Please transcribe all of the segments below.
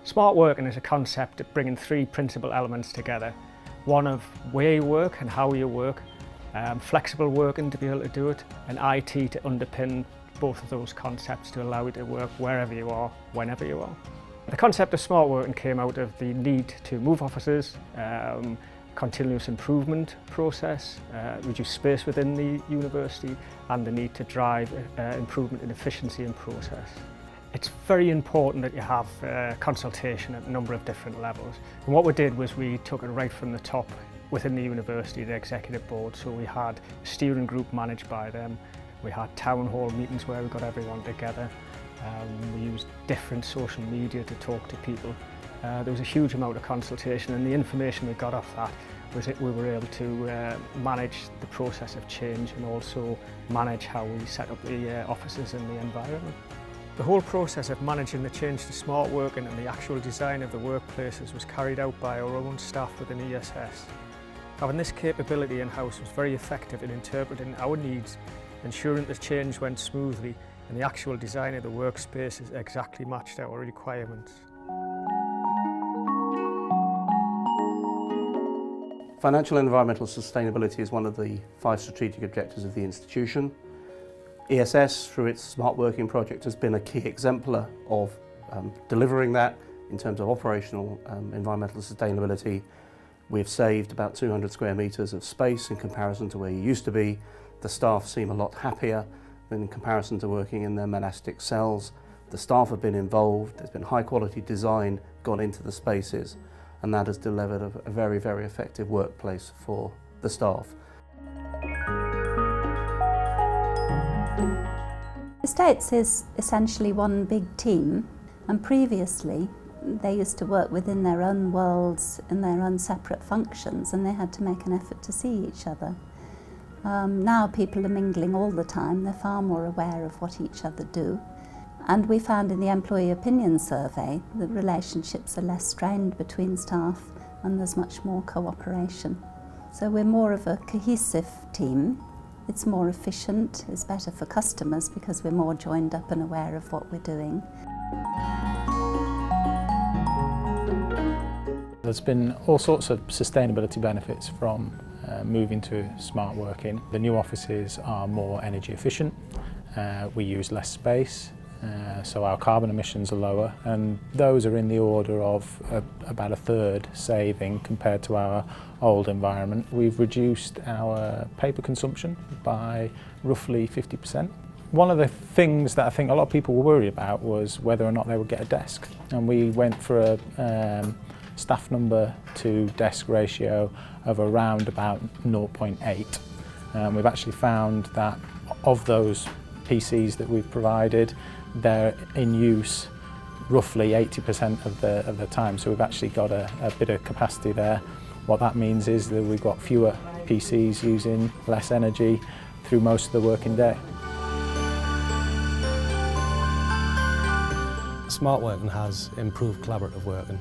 Smart working is a concept of bringing three principal elements together. One of where you work and how you work, flexible working to be able to do it, and IT to underpin both of those concepts to allow you to work wherever you are, whenever you are. The concept of smart working came out of the need to move offices, continuous improvement process, reduce space within the university, and the need to drive improvement in efficiency and process. It's very important that you have consultation at a number of different levels. And what we did was we took it right from the top within the university, the executive board. So we had a steering group managed by them. We had town hall meetings where we got everyone together. We used different social media to talk to people. There was a huge amount of consultation, and the information we got off that was that we were able to manage the process of change and also manage how we set up the offices and the environment. The whole process of managing the change to smart working and the actual design of the workplaces was carried out by our own staff within ESS. Having this capability in-house was very effective in interpreting our needs, ensuring the change went smoothly and the actual design of the workspaces exactly matched our requirements. Financial and environmental sustainability is one of the 5 strategic objectives of the institution. ESS, through its Smart Working project, has been a key exemplar of delivering that in terms of operational environmental sustainability. We've saved about 200 square metres of space in comparison to where you used to be. The staff seem a lot happier than in comparison to working in their monastic cells. The staff have been involved, there's been high quality design gone into the spaces, and that has delivered a very, very effective workplace for the staff. Estates is essentially one big team, and previously they used to work within their own worlds in their own separate functions, and they had to make an effort to see each other. Now people are mingling all the time, they're far more aware of what each other do. And we found in the employee opinion survey that relationships are less strained between staff and there's much more cooperation. So we're more of a cohesive team. It's more efficient, it's better for customers because we're more joined up and aware of what we're doing. There's been all sorts of sustainability benefits from moving to smart working. The new offices are more energy efficient, we use less space, so our carbon emissions are lower, and those are in the order of about a third saving compared to our old environment. We've reduced our paper consumption by roughly 50%. One of the things that I think a lot of people were worried about was whether or not they would get a desk, and we went for a staff number to desk ratio of around about 0.8. We've actually found that of those PCs that we've provided, they're in use roughly 80% of the time, so we've actually got a bit of capacity there. What that means is that we've got fewer PCs using less energy through most of the working day. Smart working has improved collaborative working.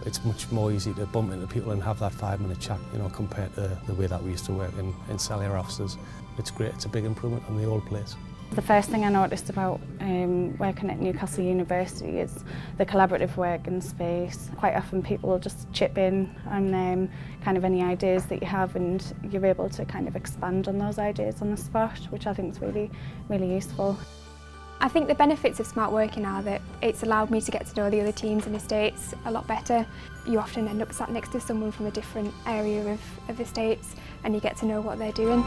It's much more easy to bump into people and have that 5-minute chat, compared to the way that we used to work in cellular offices. It's great, it's a big improvement on the old place. The first thing I noticed about working at Newcastle University is the collaborative working space. Quite often people will just chip in on kind of any ideas that you have, and you're able to kind of expand on those ideas on the spot, which I think is really, really useful. I think the benefits of smart working are that it's allowed me to get to know the other teams and estates a lot better. You often end up sat next to someone from a different area of estates, and you get to know what they're doing.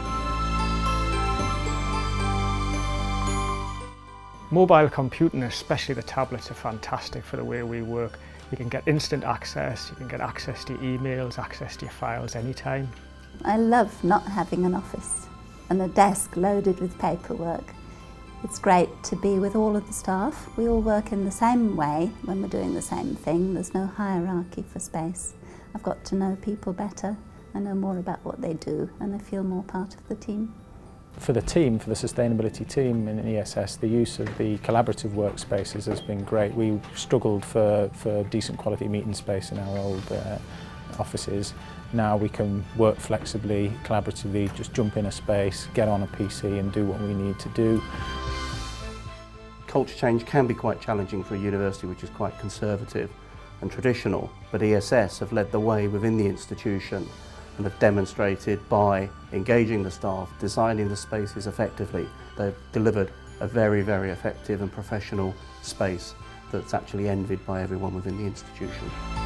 Mobile computing, especially the tablets, are fantastic for the way we work. You can get instant access, you can get access to your emails, access to your files anytime. I love not having an office and a desk loaded with paperwork. It's great to be with all of the staff. We all work in the same way when we're doing the same thing. There's no hierarchy for space. I've got to know people better, I know more about what they do, and I feel more part of the team. For the team, for the sustainability team in ESS, the use of the collaborative workspaces has been great. We struggled for decent quality meeting space in our old offices. Now we can work flexibly, collaboratively, just jump in a space, get on a PC and do what we need to do. culture change can be quite challenging for a university which is quite conservative and traditional, but ESS have led the way within the institution and have demonstrated by engaging the staff, designing the spaces effectively, they've delivered a very, very effective and professional space that's actually envied by everyone within the institution.